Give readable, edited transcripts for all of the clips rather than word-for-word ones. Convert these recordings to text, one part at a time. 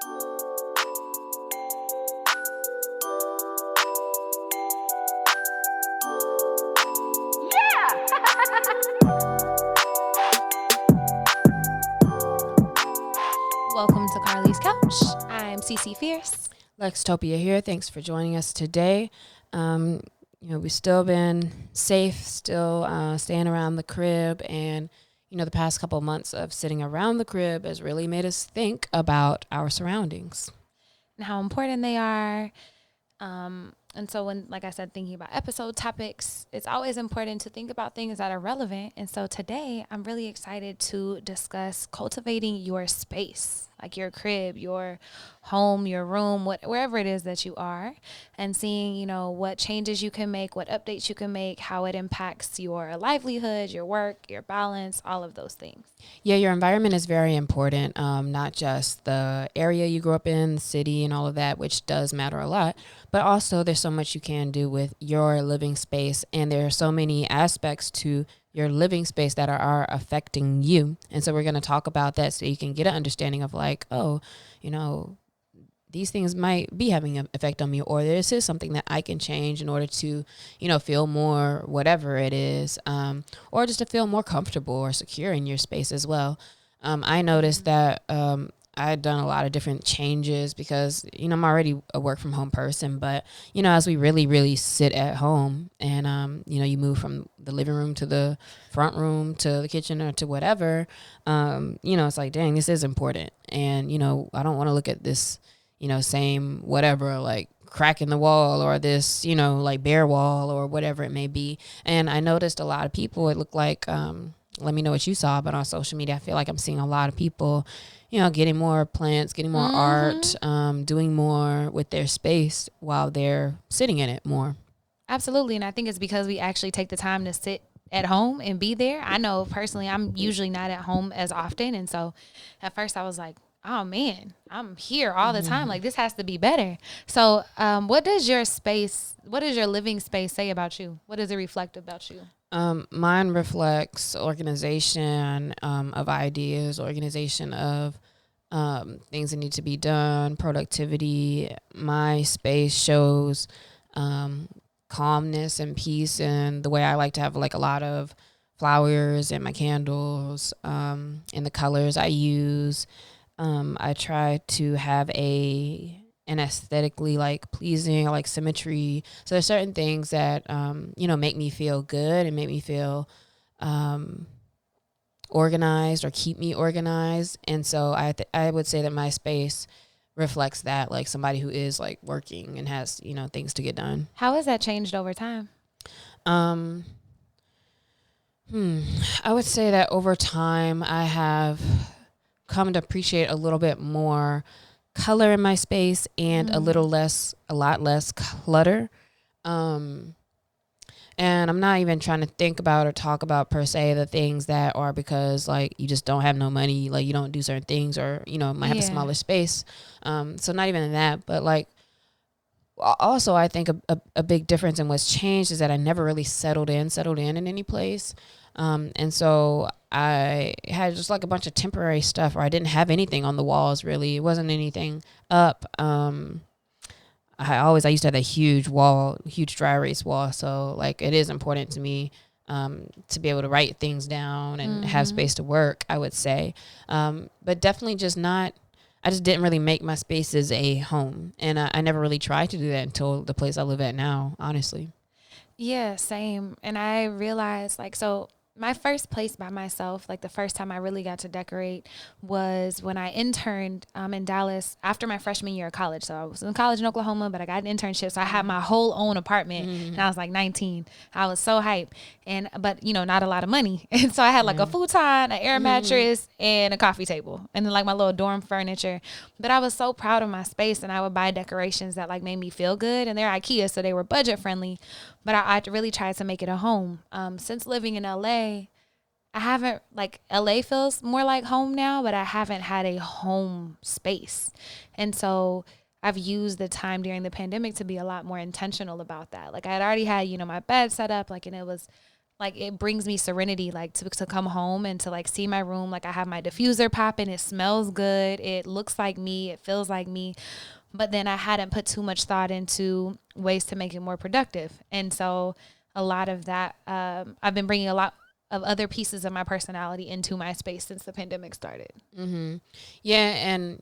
Welcome to Carlie's Couch. I'm Cece Fierce. Lextopia here. Thanks for joining us today. We've still been safe, still staying around the crib, and the past couple of months of sitting around the crib has really made us think about our surroundings And how important they are. And so when, like I said, thinking about episode topics, it's always important to think about things that are relevant. And so today I'm really excited to discuss cultivating your space, like your crib, your home, your room, wherever it is that you are, and seeing, what changes you can make, what updates you can make, how it impacts your livelihood, your work, your balance, all of those things. Yeah, your environment is very important, not just the area you grew up in, the city and all of that, which does matter a lot, but also there's so much you can do with your living space. And there are so many aspects to your living space that are affecting you. And so we're going to talk about that so you can get an understanding of like, these things might be having an effect on me, or this is something that I can change in order to, feel more, whatever it is, or just to feel more comfortable or secure in your space as well. I noticed that I had done a lot of different changes because, I'm already a work from home person, but, as we really, really sit at home and, you move from the living room to the front room to the kitchen or to whatever, it's like, dang, this is important. And, I don't want to look at this, same whatever, like crack in the wall or this, like bare wall or whatever it may be. And I noticed a lot of people, it looked like, let me know what you saw, but on social media, I feel like I'm seeing a lot of people, getting more plants, getting more art, doing more with their space while they're sitting in it more. Absolutely. And I think it's because we actually take the time to sit at home and be there. I know personally, I'm usually not at home as often. And so at first I was like, oh man, I'm here all the time. Like this has to be better. So what does your living space say about you? What does it reflect about you? Mine reflects organization of ideas, organization of things that need to be done, productivity. My space shows calmness and peace, and the way I like to have like a lot of flowers and my candles and the colors I use. I try to have an aesthetically like pleasing, like symmetry. So there's certain things that, make me feel good and make me feel organized or keep me organized. And so I would say that my space reflects that, like somebody who is like working and has, things to get done. How has that changed over time? I would say that over time I have come to appreciate a little bit more color in my space and a lot less clutter. And I'm not even trying to think about or talk about per se the things that are because like you just don't have no money, like you don't do certain things or, might have a smaller space. So not even that, but like also I think a big difference in what's changed is that I never really settled in any place. And so I had just like a bunch of temporary stuff, or I didn't have anything on the walls really. It wasn't anything up. I used to have a huge dry erase wall. So like it is important to me to be able to write things down and have space to work, I would say. But definitely I just didn't really make my spaces a home. And I never really tried to do that until the place I live at now, honestly. Yeah, same. And I realized my first place by myself, like the first time I really got to decorate was when I interned in Dallas after my freshman year of college. So I was in college in Oklahoma, but I got an internship. So I had my whole own apartment and I was like 19. I was so hyped. But not a lot of money. And so I had like a futon, an air mattress, and a coffee table. And then like my little dorm furniture. But I was so proud of my space and I would buy decorations that like made me feel good. And they're IKEA, so they were budget friendly. But I really tried to make it a home. Since living in LA, I haven't, LA feels more like home now, but I haven't had a home space. And so I've used the time during the pandemic to be a lot more intentional about that. Like I had already had, my bed set up, and it was like it brings me serenity, like to come home and to like see my room. Like I have my diffuser popping, it smells good, it looks like me, it feels like me. But then I hadn't put too much thought into ways to make it more productive. And so a lot of that, I've been bringing a lot of other pieces of my personality into my space since the pandemic started. Mm-hmm. Yeah, and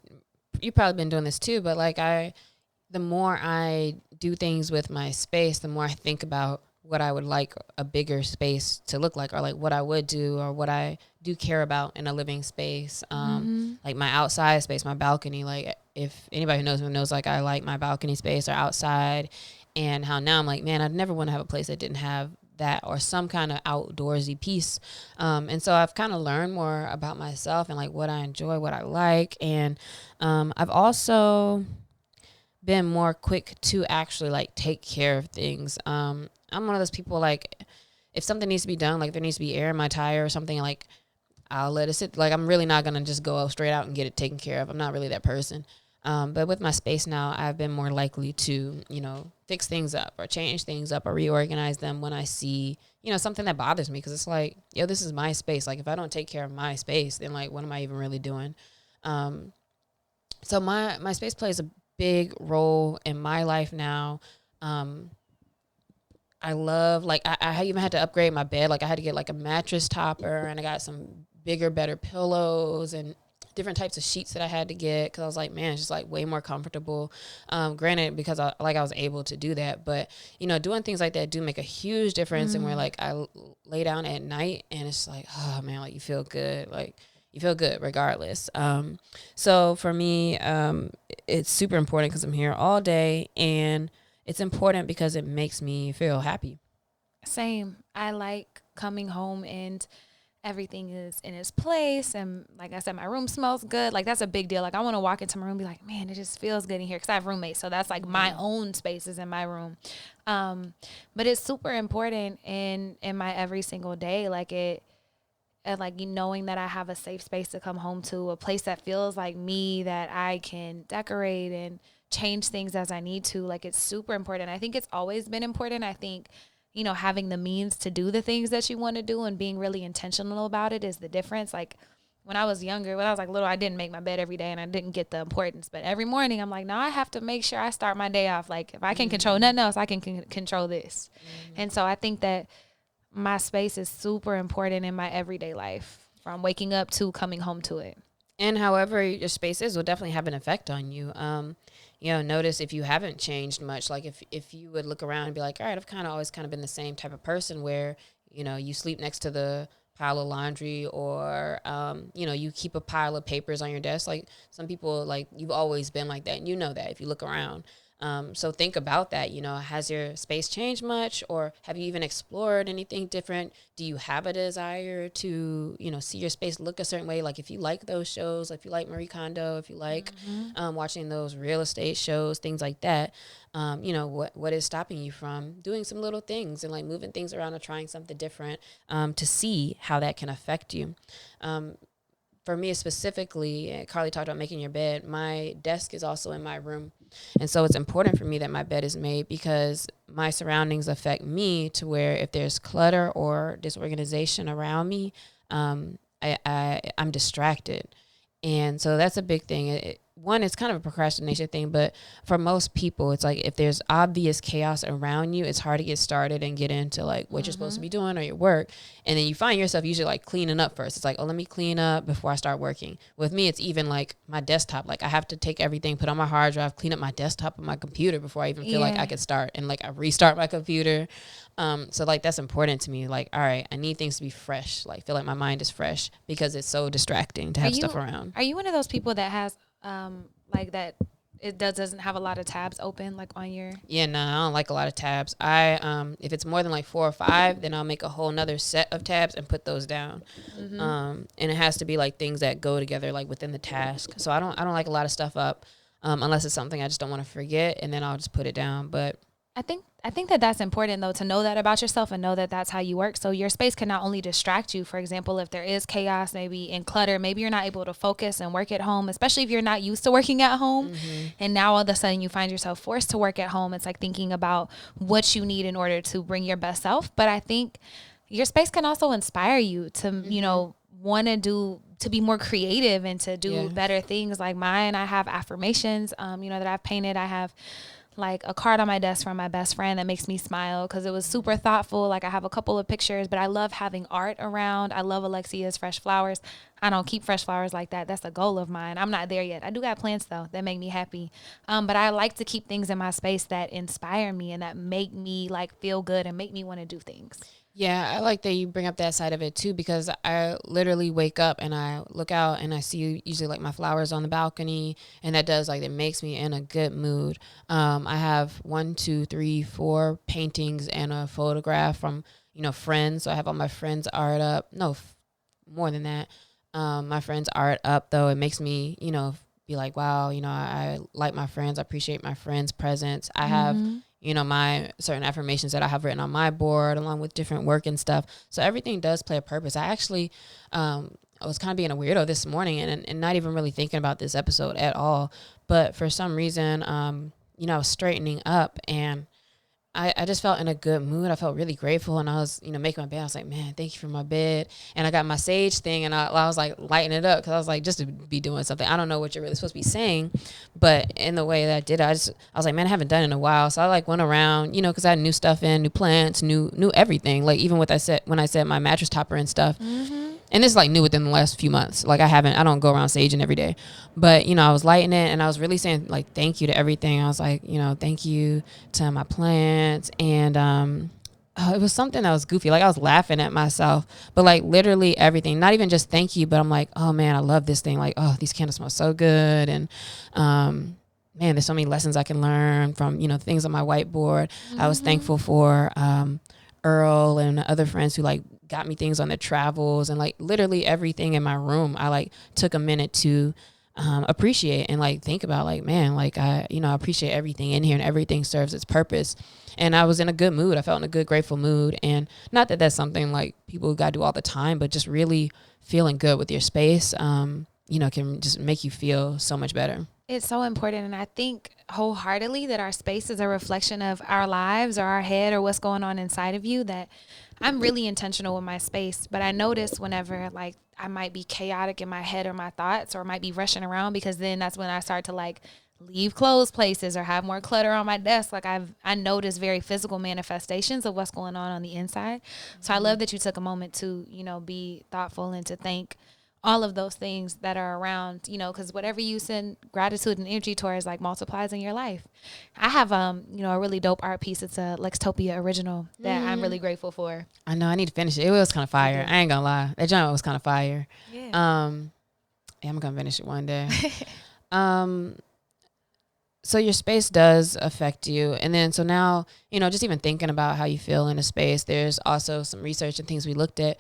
you've probably been doing this too, but like the more I do things with my space, the more I think about what I would like a bigger space to look like, or like what I would do, or what I do care about in a living space. Like my outside space, my balcony. Like if anybody who knows me knows, like I like my balcony space or outside, and how now I'm like, man, I'd never want to have a place that didn't have that or some kind of outdoorsy piece. And so I've kind of learned more about myself and like what I enjoy, what I like. And I've also been more quick to actually like take care of things. I'm one of those people, like if something needs to be done, like there needs to be air in my tire or something, like I'll let it sit. Like I'm really not gonna just go straight out and get it taken care of. I'm not really that person. But with my space now, I've been more likely to, fix things up or change things up or reorganize them when I see, something that bothers me. Cause it's like, yo, this is my space. Like if I don't take care of my space, then like, what am I even really doing? So my space plays a big role in my life now. I love, like, I even had to upgrade my bed. Like I had to get like a mattress topper, and I got some bigger, better pillows and different types of sheets that I had to get. Cause I was like, man, it's just like way more comfortable. Granted, because I was able to do that, but doing things like that do make a huge difference. And where like I lay down at night and it's like, oh man, like you feel good. Like you feel good regardless. So for me, it's super important because I'm here all day, and it's important because it makes me feel happy. Same. I like coming home and everything is in its place, and like I said, my room smells good. Like that's a big deal. Like I want to walk into my room and be like, man, it just feels good in here, because I have roommates, so that's like my own spaces in my room. But it's super important in my every single day. Like it, and like knowing that I have a safe space to come home to, a place that feels like me, that I can decorate and change things as I need to. Like it's super important. I think it's always been important. I think, having the means to do the things that you want to do and being really intentional about it is the difference. Like when I was younger, when I was like little, I didn't make my bed every day and I didn't get the importance. But every morning I'm like, no, I have to make sure I start my day off. Like if I can control nothing else, I can control this. And so I think that my space is super important in my everyday life, from waking up to coming home to it. And however your space is will definitely have an effect on you. Notice if you haven't changed much, like if you would look around and be like, all right, I've kind of always kind of been the same type of person where, you sleep next to the pile of laundry, or, you keep a pile of papers on your desk. Like some people, like you've always been like that. And you know that if you look around. So think about that. Has your space changed much, or have you even explored anything different? Do you have a desire to, see your space look a certain way? Like if you like those shows, if you like Marie Kondo, if you like watching those real estate shows, things like that, what is stopping you from doing some little things and like moving things around or trying something different to see how that can affect you? For me specifically, Carlie talked about making your bed. My desk is also in my room. And so it's important for me that my bed is made, because my surroundings affect me to where if there's clutter or disorganization around me, I'm distracted. And so that's a big thing. One, it's kind of a procrastination thing, but for most people, it's like if there's obvious chaos around you, it's hard to get started and get into like what you're supposed to be doing or your work. And then you find yourself usually like cleaning up first. It's like, oh, let me clean up before I start working. With me, it's even like my desktop. Like I have to take everything, put on my hard drive, clean up my desktop and my computer before I even feel like I could start. And like I restart my computer. So like that's important to me. Like, all right, I need things to be fresh. Like feel like my mind is fresh, because it's so distracting to have stuff around. Are you one of those people that has like that it doesn't have a lot of tabs open, like on your? Yeah, no, I don't like a lot of tabs. If it's more than like 4 or 5, then I'll make a whole nother set of tabs and put those down. And it has to be like things that go together, like within the task. So I don't like a lot of stuff up, unless it's something I just don't want to forget, and then I'll just put it down. But I think that that's important though, to know that about yourself and know that that's how you work. So your space can not only distract you. For example, if there is chaos, maybe in clutter, maybe you're not able to focus and work at home, especially if you're not used to working at home. And now all of a sudden you find yourself forced to work at home. It's like thinking about what you need in order to bring your best self. But I think, your space can also inspire you to, you know, want to be more creative and to do better things. Like mine, I have affirmations, you know, that I've painted. I have like a card on my desk from my best friend that makes me smile because it was super thoughtful. Like I have a couple of pictures, but I love having art around. I love Alexia's fresh flowers. I don't keep fresh flowers like that. That's a goal of mine. I'm not there yet. I do got plants though that make me happy. But I like to keep things in my space that inspire me and that make me like feel good and make me want to do things. Yeah, I like that you bring up that side of it too, because I literally wake up and I look out and I see usually like my flowers on the balcony, and that does like, it makes me in a good mood. I have 1, 2, 3, 4 paintings and a photograph from, you know, friends. So I have all my friends' art up. No, more than that. My friends' art up though. It makes me, you know, be like, wow, you know, I like my friends. I appreciate my friends' presence. I have, you know, my certain affirmations that I have written on my board along with different work and stuff. So everything does play a purpose. I actually, I was kind of being a weirdo this morning and not even really thinking about this episode at all. But for some reason, you know, I was straightening up and I just felt in a good mood. I felt really grateful, and I was, you know, making my bed. I was like, man, thank you for my bed. And I got my sage thing, and I was like lighting it up because I was like, just to be doing something. I don't know what you're really supposed to be saying, but in the way that I did it, I was like, man, I haven't done it in a while. So I like went around, you know, because I had new stuff in, new plants, new everything. Like even with when I said my mattress topper and stuff. And this is like new within the last few months. Like I don't go around saging every day, but you know, I was lighting it and I was really saying like, thank you to everything. I was like, you know, thank you to my plants. And, it was something that was goofy. Like I was laughing at myself, but like literally everything, not even just thank you, but I'm like, oh man, I love this thing. Like, oh, these candles smell so good. And, man, there's so many lessons I can learn from, you know, things on my whiteboard. I was thankful for, Earl and other friends who like got me things on their travels, and like literally everything in my room I like took a minute to appreciate and like think about, like, man, like I, you know, I appreciate everything in here and everything serves its purpose. And I was in a good mood. I felt in a good, grateful mood. And not that that's something like people got to do all the time, but just really feeling good with your space, you know, can just make you feel so much better. It's so important. And I think wholeheartedly that our space is a reflection of our lives or our head or what's going on inside of you. That I'm really intentional with my space, but I notice whenever like I might be chaotic in my head or my thoughts, or might be rushing around, because then that's when I start to like leave closed places or have more clutter on my desk. Like I notice very physical manifestations of what's going on the inside. So I love that you took a moment to, you know, be thoughtful and to thank all of those things that are around, you know, because whatever you send gratitude and energy towards like multiplies in your life. I have, you know, a really dope art piece. It's a Lextopia original that I'm really grateful for. I know I need to finish it. It was kind of fire. I ain't gonna lie. That joint was kind of fire. Yeah. Yeah, I'm gonna finish it one day. So your space does affect you. And then, so now, you know, just even thinking about how you feel in a space, there's also some research and things we looked at.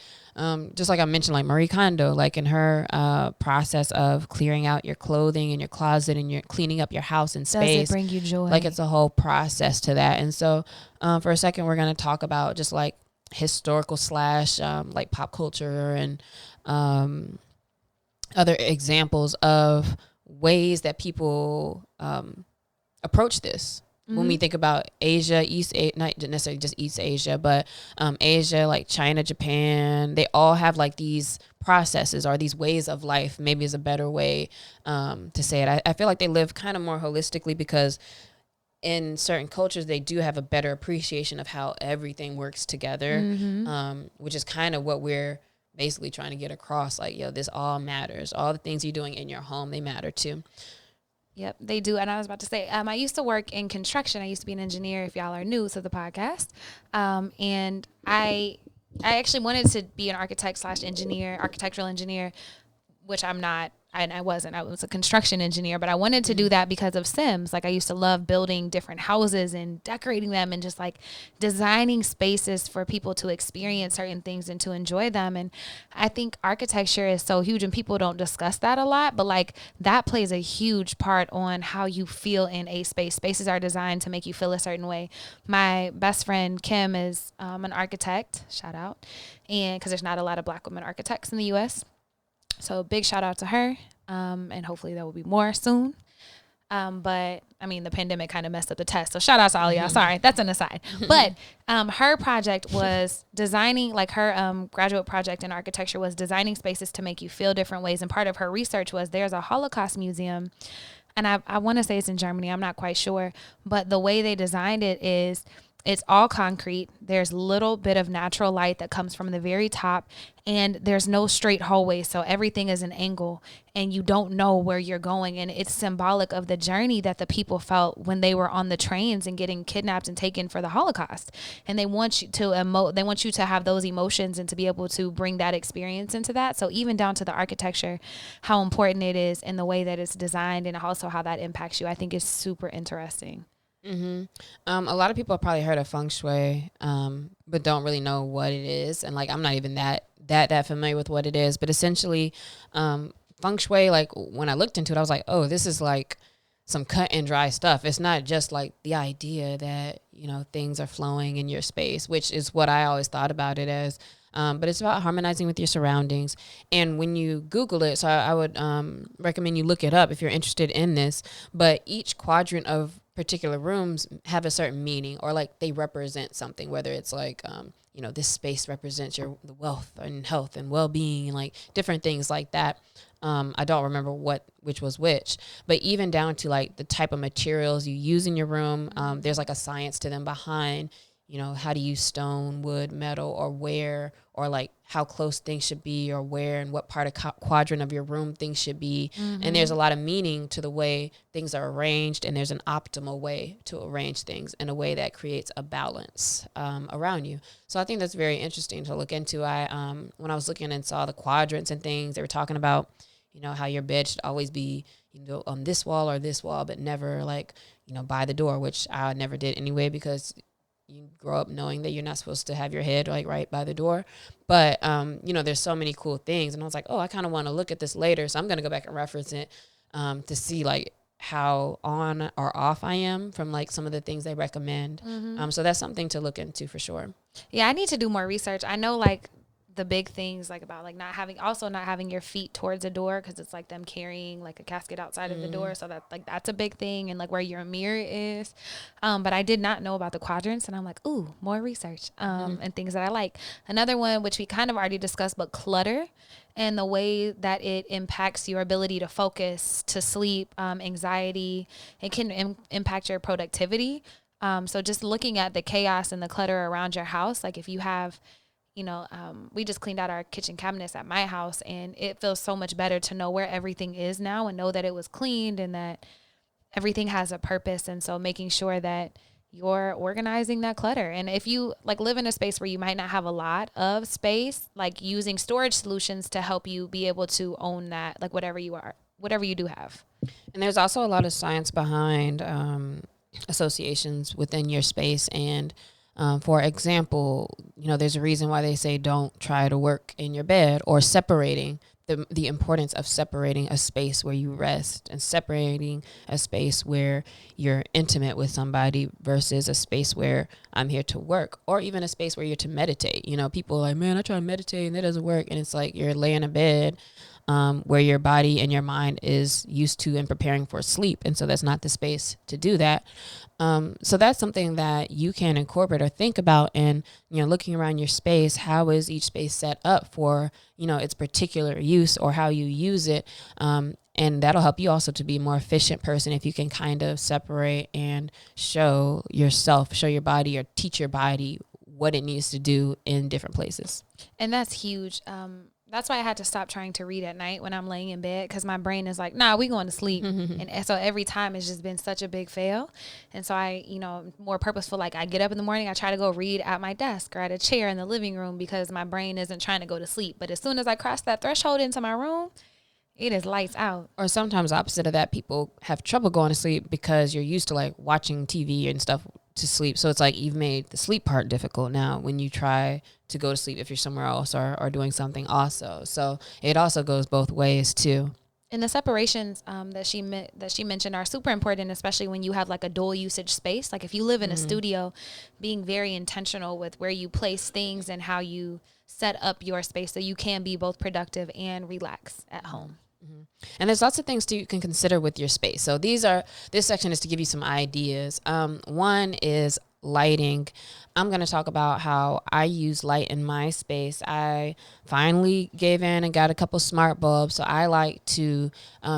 Just like I mentioned, like Marie Kondo, like in her process of clearing out your clothing in your closet and you're cleaning up your house and space. Does it bring you joy? Like it's a whole process to that. And so for a second, we're going to talk about just like historical / like pop culture and other examples of ways that people approach this. When we think about Asia, not necessarily just East Asia, but Asia, like China, Japan, they all have like these processes or these ways of life, maybe is a better way to say it. I feel like they live kind of more holistically, because in certain cultures, they do have a better appreciation of how everything works together, which is kind of what we're basically trying to get across. Like, yo, this all matters. All the things you're doing in your home, they matter too. Yep, they do. And I was about to say, I used to work in construction. I used to be an engineer, if y'all are new to the podcast. And I actually wanted to be an architect / engineer, architectural engineer, which I'm not. And I wasn't. I was a construction engineer, but I wanted to do that because of Sims. Like I used to love building different houses and decorating them and just like designing spaces for people to experience certain things and to enjoy them. And I think architecture is so huge, and people don't discuss that a lot, but like that plays a huge part on how you feel in a space. Spaces are designed to make you feel a certain way. My best friend Kim is an architect, shout out, and because there's not a lot of Black women architects in the U.S., so big shout out to her, and hopefully there will be more soon. But I mean, the pandemic kind of messed up the test. So shout out to all y'all. Sorry, that's an aside. But her project was designing, like her graduate project in architecture was designing spaces to make you feel different ways. And part of her research was there's a Holocaust museum, and I want to say it's in Germany. I'm not quite sure, but the way they designed it is it's all concrete. There's little bit of natural light that comes from the very top, and there's no straight hallway. So everything is an angle, and you don't know where you're going. And it's symbolic of the journey that the people felt when they were on the trains and getting kidnapped and taken for the Holocaust. And they want you to emote. They want you to have those emotions and to be able to bring that experience into that. So even down to the architecture, how important it is and the way that it's designed, and also how that impacts you, I think is super interesting. Mm-hmm. A lot of people have probably heard of feng shui, but don't really know what it is. And like, I'm not even that familiar with what it is. But essentially, feng shui, like when I looked into it, I was like, oh, this is like some cut and dry stuff. It's not just like the idea that, you know, things are flowing in your space, which is what I always thought about it as. But it's about harmonizing with your surroundings. And when you Google it, so I would recommend you look it up if you're interested in this. But each quadrant of particular rooms have a certain meaning, or like they represent something, whether it's like, you know, this space represents your the wealth and health and well-being and like different things like that. I don't remember which was which, but even down to like the type of materials you use in your room, there's like a science to them behind, you know, how to use stone, wood, metal, or where, or like how close things should be, or where and what part of quadrant of your room things should be. Mm-hmm. And there's a lot of meaning to the way things are arranged, and there's an optimal way to arrange things in a way that creates a balance around you. So I think that's very interesting to look into. When I was looking and saw the quadrants and things, they were talking about, you know, how your bed should always be, you know, on this wall or this wall, but never like, you know, by the door, which I never did anyway, because you grow up knowing that you're not supposed to have your head like right by the door. But, you know, there's so many cool things. And I was like, oh, I kind of want to look at this later. So I'm going to go back and reference it to see like how on or off I am from like some of the things they recommend. Mm-hmm. So that's something to look into for sure. Yeah, I need to do more research. I know like the big things like about like not having your feet towards a door, because it's like them carrying like a casket outside of the door, so that's a big thing, and like where your mirror is, but I did not know about the quadrants, and I'm like, ooh, more research and things that I like. Another one, which we kind of already discussed, but clutter and the way that it impacts your ability to focus, to sleep, anxiety. It can impact your productivity. So just looking at the chaos and the clutter around your house, like if you have, you know, we just cleaned out our kitchen cabinets at my house, and it feels so much better to know where everything is now and know that it was cleaned and that everything has a purpose. And so making sure that you're organizing that clutter. And if you like live in a space where you might not have a lot of space, like using storage solutions to help you be able to own that, like whatever you do have. And there's also a lot of science behind associations within your space. And for example, you know, there's a reason why they say don't try to work in your bed, or separating the importance of separating a space where you rest and separating a space where you're intimate with somebody versus a space where I'm here to work, or even a space where you're to meditate. You know, people are like, man, I try to meditate and that doesn't work. And it's like you're laying in bed where your body and your mind is used to and preparing for sleep. And so that's not the space to do that. So that's something that you can incorporate or think about. And, you know, looking around your space, how is each space set up for, you know, its particular use or how you use it. And that'll help you also to be a more efficient person if you can kind of separate and show yourself, show your body, or teach your body what it needs to do in different places. And that's huge. That's why I had to stop trying to read at night when I'm laying in bed, because my brain is like, nah, we going to sleep. And so every time it's just been such a big fail. And so I, you know, more purposeful, like I get up in the morning, I try to go read at my desk or at a chair in the living room, because my brain isn't trying to go to sleep. But as soon as I cross that threshold into my room, it is lights out. Or sometimes opposite of that, people have trouble going to sleep because you're used to like watching TV and stuff to sleep. So it's like you've made the sleep part difficult now when you try to go to sleep if you're somewhere else or doing something also. So it also goes both ways too. And the separations that she mentioned are super important, especially when you have like a dual usage space. Like if you live in a studio, being very intentional with where you place things and how you set up your space so you can be both productive and relax at home. And there's lots of things you can consider with your space. So this section is to give you some ideas. One is lighting. I'm going to talk about how I use light in my space. I finally gave in and got a couple smart bulbs. So I like to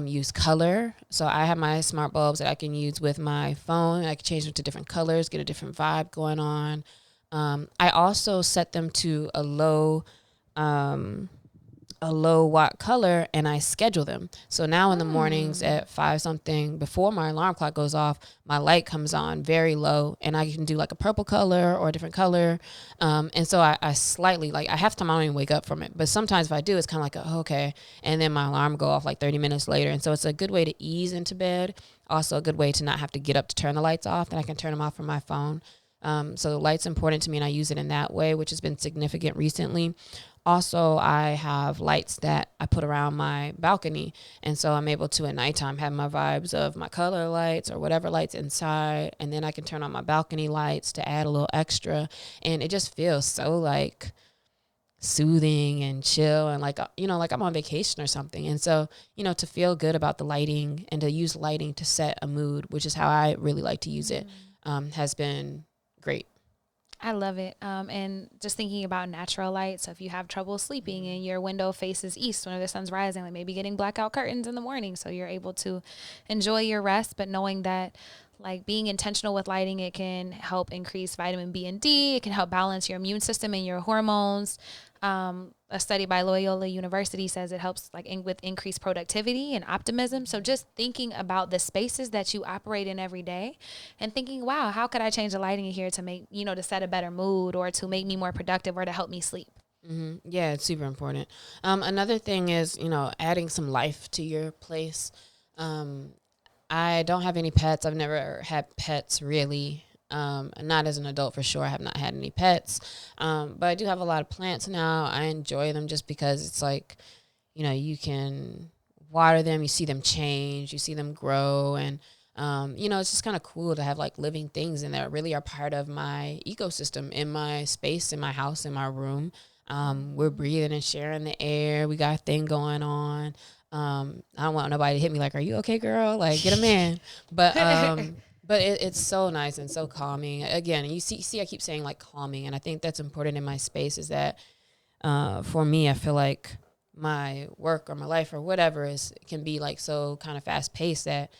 use color. So I have my smart bulbs that I can use with my phone. I can change them to different colors, get a different vibe going on. I also set them to a low watt color, and I schedule them. So now in the mornings at 5 something, before my alarm clock goes off, my light comes on very low, and I can do like a purple color or a different color. And so I slightly, like, I have time I don't even wake up from it. But sometimes if I do, it's kind of like, oh, okay. And then my alarm go off like 30 minutes later. And so it's a good way to ease into bed. Also a good way to not have to get up to turn the lights off. Then I can turn them off from my phone. So the light's important to me, and I use it in that way, which has been significant recently. Also, I have lights that I put around my balcony. And so I'm able to, at nighttime, have my vibes of my color lights or whatever lights inside. And then I can turn on my balcony lights to add a little extra. And it just feels so like soothing and chill, and like, like I'm on vacation or something. And so, to feel good about the lighting and to use lighting to set a mood, which is how I really like to use it, has been great. I love it. And just thinking about natural light. So if you have trouble sleeping and your window faces east when the sun's rising, like maybe getting blackout curtains in the morning so you're able to enjoy your rest, but knowing that like being intentional with lighting, it can help increase vitamin B and D. It can help balance your immune system and your hormones. A study by Loyola University says it helps like with increased productivity and optimism. So just thinking about the spaces that you operate in every day and thinking, wow, how could I change the lighting in here to make, to set a better mood or to make me more productive or to help me sleep? Mm-hmm. Yeah, it's super important. Another thing is, adding some life to your place. I don't have any pets. I've never had pets really. Not as an adult for sure. I have not had any pets. But I do have a lot of plants now. I enjoy them just because it's like, you can water them, you see them change, you see them grow. And, it's just kind of cool to have like living things in there really are part of my ecosystem in my space, in my house, in my room. We're breathing and sharing the air. We got a thing going on. I don't want nobody to hit me like, are you okay, girl? Like, get a man. But it's so nice and so calming. Again, you see, I keep saying like calming, and I think that's important in my space is that for me, I feel like my work or my life or whatever can be like so kind of fast paced that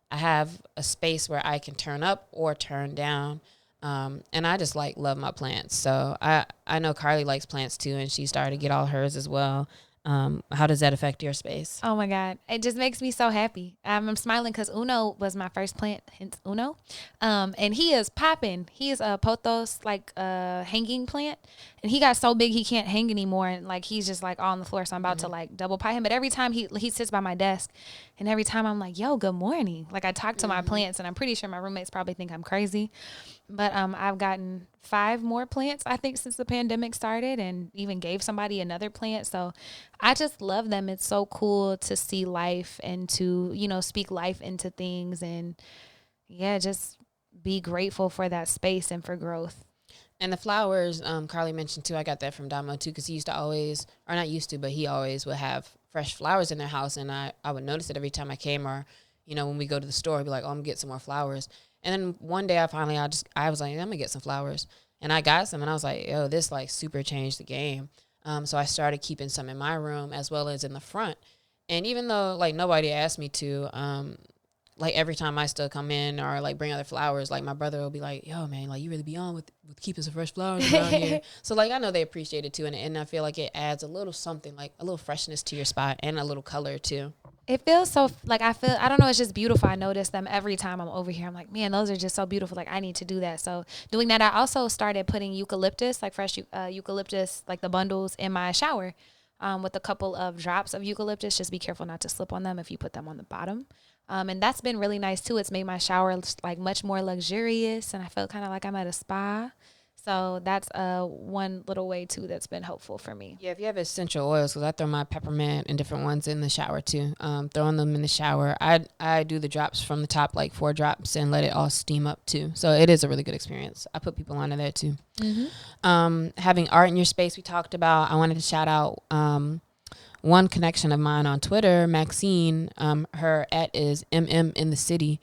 I have a space where I can turn up or turn down. And I just love my plants. So I know Carlie likes plants too, and she started to get all hers as well. How does that affect your space? Oh my God. It just makes me so happy. I'm smiling because Uno was my first plant, hence Uno. And he is popping. He is a pothos, like a hanging plant. And he got so big he can't hang anymore. And like he's just like on the floor. So I'm about to like double pie him. But every time he sits by my desk, and every time I'm like, yo, good morning. Like I talk to my plants, and I'm pretty sure my roommates probably think I'm crazy. But I've gotten 5 more plants, I think, since the pandemic started, and even gave somebody another plant. So I just love them. It's so cool to see life and to, speak life into things, and yeah, just be grateful for that space and for growth. And the flowers, Carlie mentioned too, I got that from Damo too, because he used to always, or not used to, but he always would have fresh flowers in their house. And I would notice it every time I came, or, when we go to the store, I'd be like, oh, I'm going to get some more flowers. And then one day I was like, I'm going to get some flowers. And I got some, and I was like, yo, this like super changed the game. So I started keeping some in my room as well as in the front. And even though like nobody asked me to, like every time I still come in or like bring other flowers, like my brother will be like, yo man, like you really be on with keeping some fresh flowers around here. So like I know they appreciate it too. And I feel like it adds a little something, like a little freshness to your spot and a little color too. It feels so like I don't know, it's just beautiful. I notice them every time I'm over here. I'm like, man, those are just so beautiful. Like I need to do that. So doing that, I also started putting eucalyptus, like fresh eucalyptus, like the bundles in my shower, with a couple of drops of eucalyptus. Just be careful not to slip on them if you put them on the bottom. And that's been really nice too. It's made my shower like much more luxurious, and I felt kind of like I'm at a spa. So that's one little way too that's been helpful for me. Yeah, if you have essential oils, because I throw my peppermint and different ones in the shower too. Throwing them in the shower, I do the drops from the top, like 4 drops, and let it all steam up too. So it is a really good experience. I put people onto that too. Mm-hmm. Having art in your space, we talked about. I wanted to shout out one connection of mine on Twitter, Maxine, her is in the city.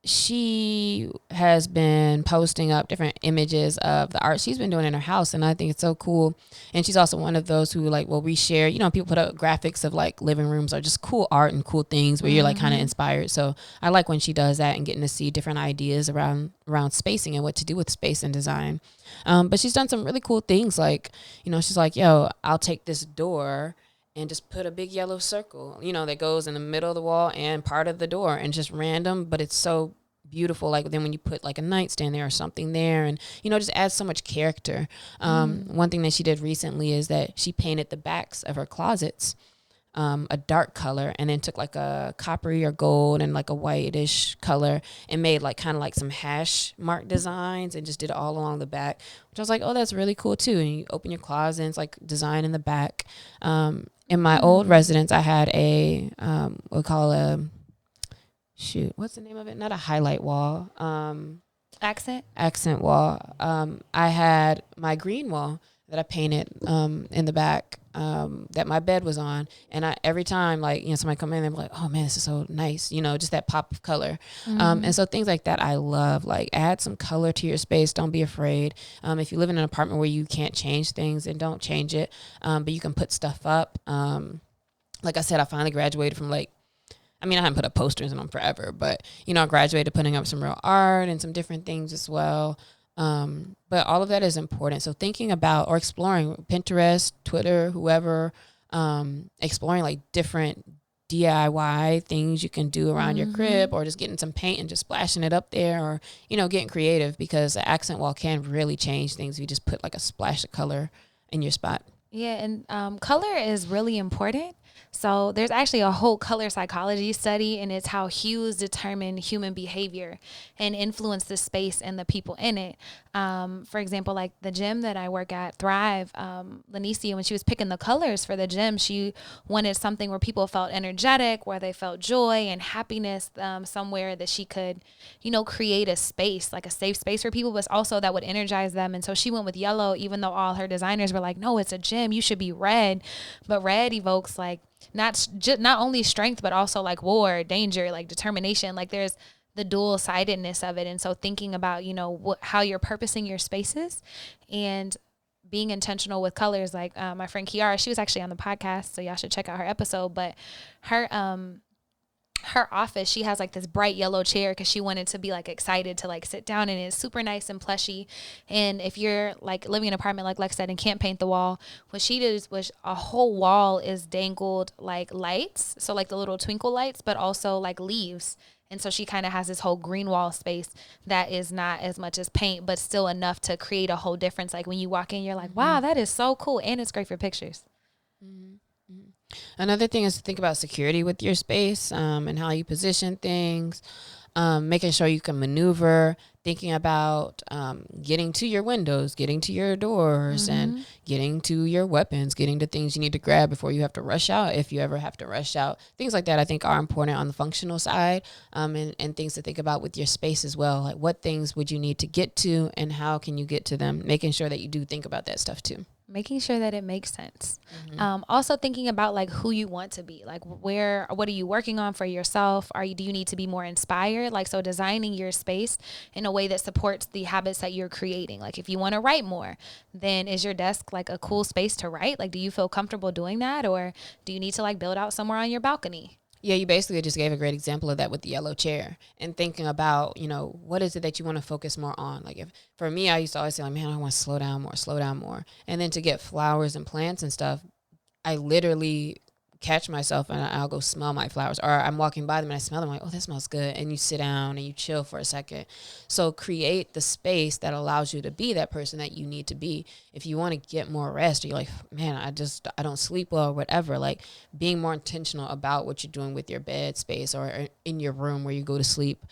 She has been posting up different images of the art she's been doing in her house, and I think it's so cool. And she's also one of those who like will reshare, people put up graphics of like living rooms or just cool art and cool things where you're like kind of inspired. So I like when she does that and getting to see different ideas around spacing and what to do with space and design. But she's done some really cool things, like she's like, yo, I'll take this door and just put a big yellow circle, that goes in the middle of the wall and part of the door, and just random, but it's so beautiful. Like then when you put like a nightstand there or something there, and just adds so much character. One thing that she did recently is that she painted the backs of her closets a dark color, and then took like a coppery or gold and like a whitish color and made like kind of like some hash mark designs and just did it all along the back, which I was like, oh, that's really cool too. And you open your closet and it's like design in the back. In my old residence, I had a we'll call a what's the name of it? Not a highlight wall. Accent wall. I had my green wall that I painted in the back that my bed was on, and every time like somebody come in, they're like, oh man, this is so nice, just that pop of color. And so things like that I love. Like add some color to your space. Don't be afraid. If you live in an apartment where you can't change things, then don't change it, but you can put stuff up. Like I said, I finally graduated from I haven't put up posters in them forever, but I graduated putting up some real art and some different things as well. But all of that is important. So thinking about or exploring Pinterest, Twitter, whoever, exploring like different DIY things you can do around your crib, or just getting some paint and just splashing it up there, or, getting creative, because the accent wall can really change things if you just put like a splash of color in your spot. Yeah, and color is really important. So there's actually a whole color psychology study, and it's how hues determine human behavior and influence the space and the people in it. For example, like the gym that I work at, Thrive, Lanicia, when she was picking the colors for the gym, she wanted something where people felt energetic, where they felt joy and happiness, somewhere that she could, create a space, like a safe space for people, but also that would energize them. And so she went with yellow, even though all her designers were like, no, it's a gym, you should be red. But red evokes like not only strength, but also like war, danger, like determination. Like there's the dual sidedness of it. And so thinking about, how you're purposing your spaces and being intentional with colors. Like my friend Kiara, she was actually on the podcast, so y'all should check out her episode. But her office, she has like this bright yellow chair because she wanted to be like excited to like sit down, and it's super nice and plushy. And if you're like living in an apartment, like Lex said, and can't paint the wall, what she did was a whole wall is dangled like lights, so like the little twinkle lights, but also like leaves. And so she kind of has this whole green wall space that is not as much as paint, but still enough to create a whole difference. Like when you walk in, you're like, wow, that is so cool. And it's great for pictures. Another thing is to think about security with your space, and how you position things, making sure you can maneuver, thinking about getting to your windows, getting to your doors, and getting to your weapons, getting to things you need to grab before you have to rush out, if you ever have to rush out. Things like that I think are important on the functional side, and things to think about with your space as well. Like what things would you need to get to and how can you get to them? Making sure that you do think about that stuff too. Making sure that it makes sense. Also thinking about like who you want to be, like what are you working on for yourself? Do you need to be more inspired? Like, so designing your space in a way that supports the habits that you're creating. Like if you want to write more, then is your desk like a cool space to write? Like, do you feel comfortable doing that? Or do you need to like build out somewhere on your balcony? Yeah, you basically just gave a great example of that with the yellow chair, and thinking about, what is it that you want to focus more on? Like for me, I used to always say like, man, I want to slow down more. And then to get flowers and plants and stuff, I literally catch myself and I'll go smell my flowers, or I'm walking by them and I smell them like, oh, that smells good. And you sit down and you chill for a second. So create the space that allows you to be that person that you need to be. If you want to get more rest, or you're like, man, I don't sleep well or whatever, like being more intentional about what you're doing with your bed space or in your room where you go to sleep.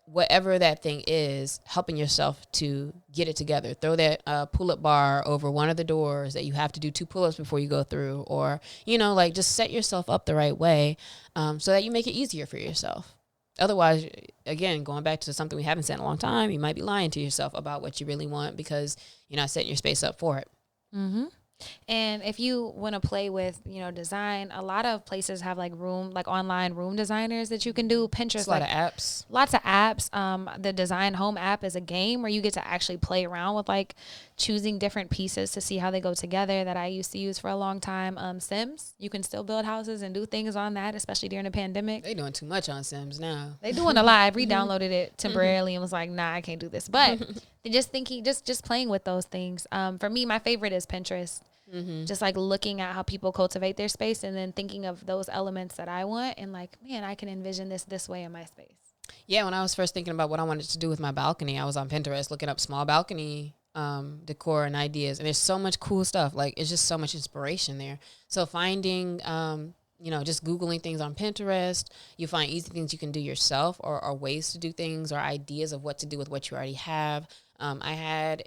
Whatever that thing is, helping yourself to get it together. Throw that pull-up bar over one of the doors that you have to do 2 pull-ups before you go through, or, like just set yourself up the right way, so that you make it easier for yourself. Otherwise, again, going back to something we haven't said in a long time, you might be lying to yourself about what you really want because you're not setting your space up for it. And if you want to play with, design, a lot of places have like online room designers that you can do. It's Pinterest, a lot like of apps. lots of apps. The Design Home app is a game where you get to actually play around with like choosing different pieces to see how they go together, that I used to use for a long time. Sims, you can still build houses and do things on that, especially during the pandemic. They doing too much on Sims now. They doing a lot. I re-downloaded it temporarily and was like, nah, I can't do this. But just thinking, just playing with those things. For me, my favorite is Pinterest. Just like looking at how people cultivate their space and then thinking of those elements that I want and like, man, I can envision this way in my space. Yeah, when I was first thinking about what I wanted to do with my balcony, I was on Pinterest looking up small balcony decor and ideas. And there's so much cool stuff. Like, it's just so much inspiration there. So finding, just Googling things on Pinterest, you find easy things you can do yourself or ways to do things or ideas of what to do with what you already have. I had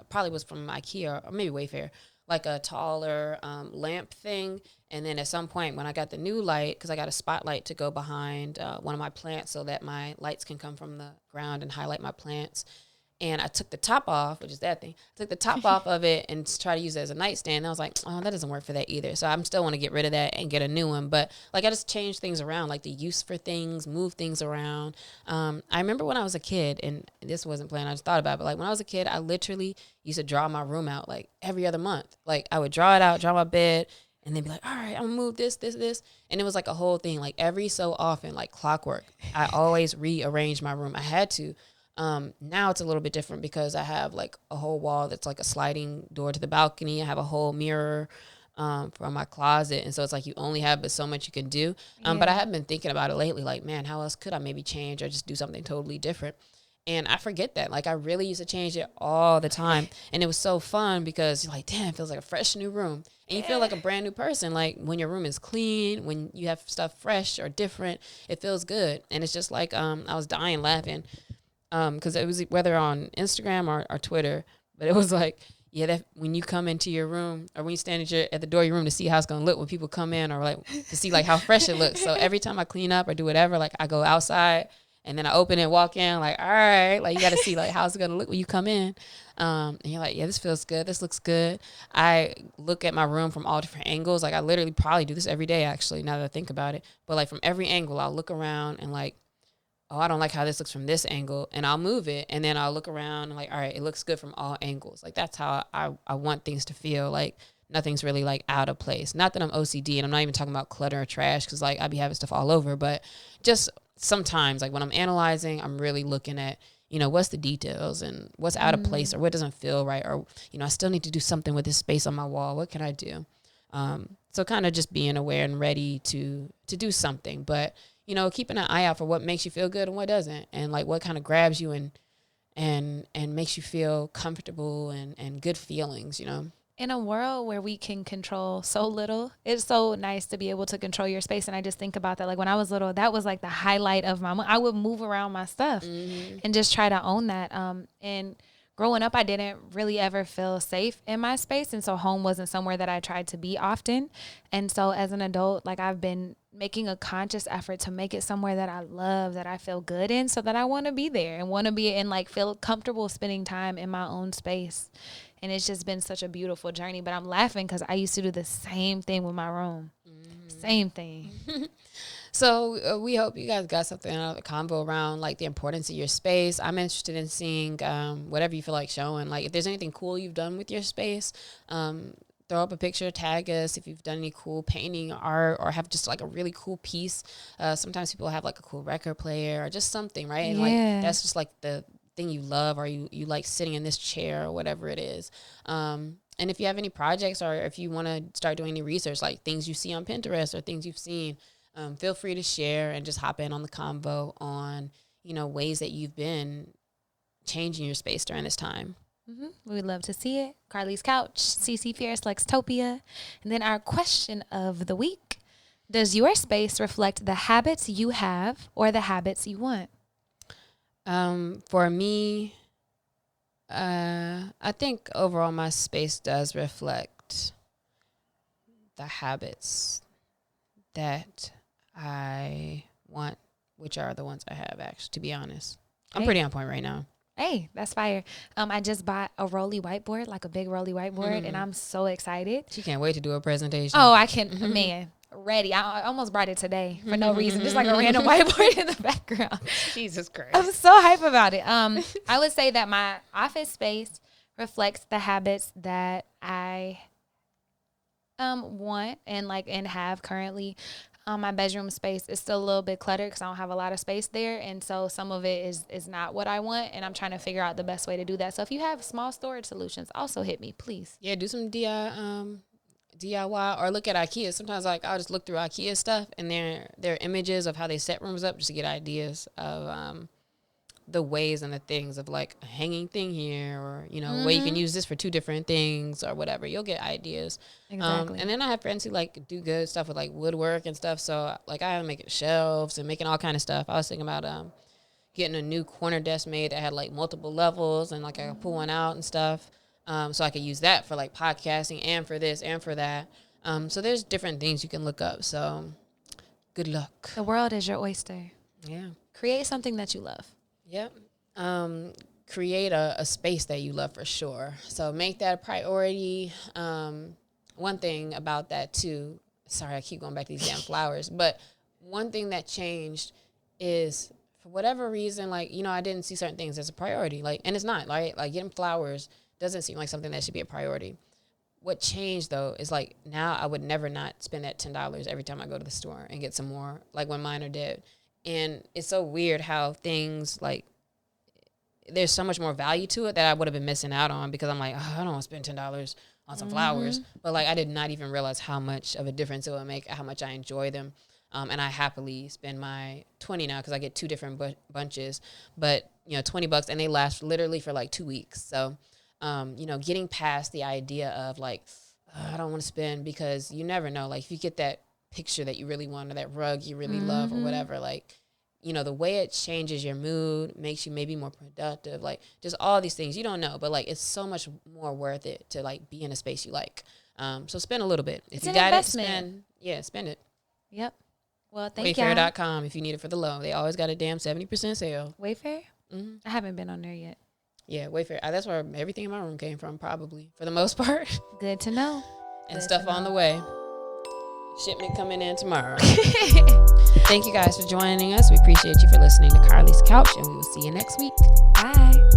probably was from IKEA or maybe Wayfair, like a taller lamp thing. And then at some point when I got the new light, because I got a spotlight to go behind one of my plants so that my lights can come from the ground and highlight my plants. And I took the top off, which is that thing. I took the top off of it and try to use it as a nightstand. And I was like, oh, that doesn't work for that either. So I'm still want to get rid of that and get a new one. But like I just change things around, like the use for things, move things around. I remember when I was a kid, and this wasn't planned, I just thought about it. But like when I was a kid, I literally used to draw my room out like every other month. Like I would draw it out, draw my bed, and then be like, all right, I'm gonna move this. And it was like a whole thing, like every so often, like clockwork. I always rearrange my room. I had to. Now it's a little bit different because I have like a whole wall that's like a sliding door to the balcony. I have a whole mirror from my closet. And so it's like you only have but so much you can do. But I have been thinking about it lately, like, man, how else could I maybe change or just do something totally different? And I forget that. Like I really used to change it all the time. And it was so fun because you're like, damn, it feels like a fresh new room. And you feel like a brand new person. Like when your room is clean, when you have stuff fresh or different, it feels good. And it's just like I was dying laughing. Because it was whether on Instagram or Twitter, but it was like, yeah, that when you come into your room or when you stand at the door of your room to see how it's gonna look when people come in or like to see like how fresh it looks. So every time I clean up or do whatever, like I go outside and then I open it, walk in, like, all right, like you got to see like how's it gonna look when you come in. And you're like, yeah, this feels good, this looks good. I look at my room from all different angles. Like I literally probably do this every day actually. Now that I think about it, but like from every angle, I'll look around and like, oh, I don't like how this looks from this angle, and I'll move it, and then I'll look around and like, all right, it looks good from all angles. Like that's how I want things to feel, like nothing's really like out of place. Not that I'm OCD, and I'm not even talking about clutter or trash, because like I be having stuff all over, but just sometimes like when I'm analyzing, I'm really looking at, what's the details and what's out of place or what doesn't feel right, or, I still need to do something with this space on my wall. What can I do? So kind of just being aware and ready to do something, but keeping an eye out for what makes you feel good and what doesn't, and like what kind of grabs you and makes you feel comfortable and good feelings, In a world where we can control so little, it's so nice to be able to control your space. And I just think about that. Like when I was little, that was like the highlight of I would move around my stuff and just try to own that. And growing up, I didn't really ever feel safe in my space. And so home wasn't somewhere that I tried to be often. And so as an adult, like I've been making a conscious effort to make it somewhere that I love, that I feel good in, so that I want to be there and want to be and like feel comfortable spending time in my own space. And it's just been such a beautiful journey. But I'm laughing because I used to do the same thing with my room. Same thing. So we hope you guys got something out of the convo around like the importance of your space. I'm interested in seeing whatever you feel like showing. Like if there's anything cool you've done with your space, throw up a picture, tag us if you've done any cool painting, art, or have just like a really cool piece. Sometimes people have like a cool record player or just something, right? And like that's just like the thing you love, or you like sitting in this chair or whatever it is. And if you have any projects, or if you want to start doing any research, like things you see on Pinterest or things you've seen, feel free to share and just hop in on the convo on, ways that you've been changing your space during this time. We would love to see it. Carlie's Couch, CC Fierce, Lextopia. And then our question of the week: does your space reflect the habits you have or the habits you want? For me, I think overall my space does reflect the habits that I want, which are the ones I have, actually, to be honest. I'm pretty on point right now. Hey, that's fire. I just bought a rolly whiteboard, like a big rolly whiteboard, and I'm so excited. She can't wait to do a presentation. Oh, I can, man, ready. I almost brought it today for no reason, just like a random whiteboard in the background. Jesus Christ. I'm so hype about it. I would say that my office space reflects the habits that I want and have currently. My bedroom space is still a little bit cluttered because I don't have a lot of space there, and so some of it is not what I want, and I'm trying to figure out the best way to do that. So if you have small storage solutions, also hit me, please. Yeah, do some DIY or look at IKEA. Sometimes like I'll just look through IKEA stuff and their images of how they set rooms up just to get ideas of the ways and the things of like a hanging thing here, or where you can use this for two different things or whatever. You'll get ideas. Exactly. And then I have friends who like do good stuff with like woodwork and stuff. So like I am making shelves and making all kind of stuff. I was thinking about getting a new corner desk made that had like multiple levels and like I could pull one out and stuff. So I could use that for like podcasting and for this and for that. So there's different things you can look up. So good luck. The world is your oyster. Yeah. Create something that you love. Yep. Create a space that you love for sure. So make that a priority. One thing about that too, sorry, I keep going back to these damn flowers, but one thing that changed is for whatever reason, like, I didn't see certain things as a priority. Like, and it's not, right? Like getting flowers doesn't seem like something that should be a priority. What changed though is like now I would never not spend that $10 every time I go to the store and get some more, like when mine are dead. And it's so weird how things like there's so much more value to it that I would have been missing out on because I'm like, I don't want to spend $10 on some flowers. But like I did not even realize how much of a difference it would make, how much I enjoy them. And I happily spend my $20 now because I get two different bunches. But, $20 and they last literally for like 2 weeks. So, getting past the idea of like, I don't want to spend because you never know. Like if you get that picture that you really want or that rug you really love or whatever, like, the way it changes your mood, makes you maybe more productive, like just all these things you don't know, but like it's so much more worth it to like be in a space you like. So spend a little bit. If you got investment. Spend it. Yep. Well, thank you. Wayfair.com if you need it for the low. They always got a damn 70% sale. Wayfair? Mm-hmm. I haven't been on there yet. Yeah, Wayfair. That's where everything in my room came from, probably, for the most part. Good to know. And stuff on the way. Shipment coming in tomorrow. Thank you guys for joining us. We appreciate you for listening to Carlie's Couch, and we will see you next week. Bye.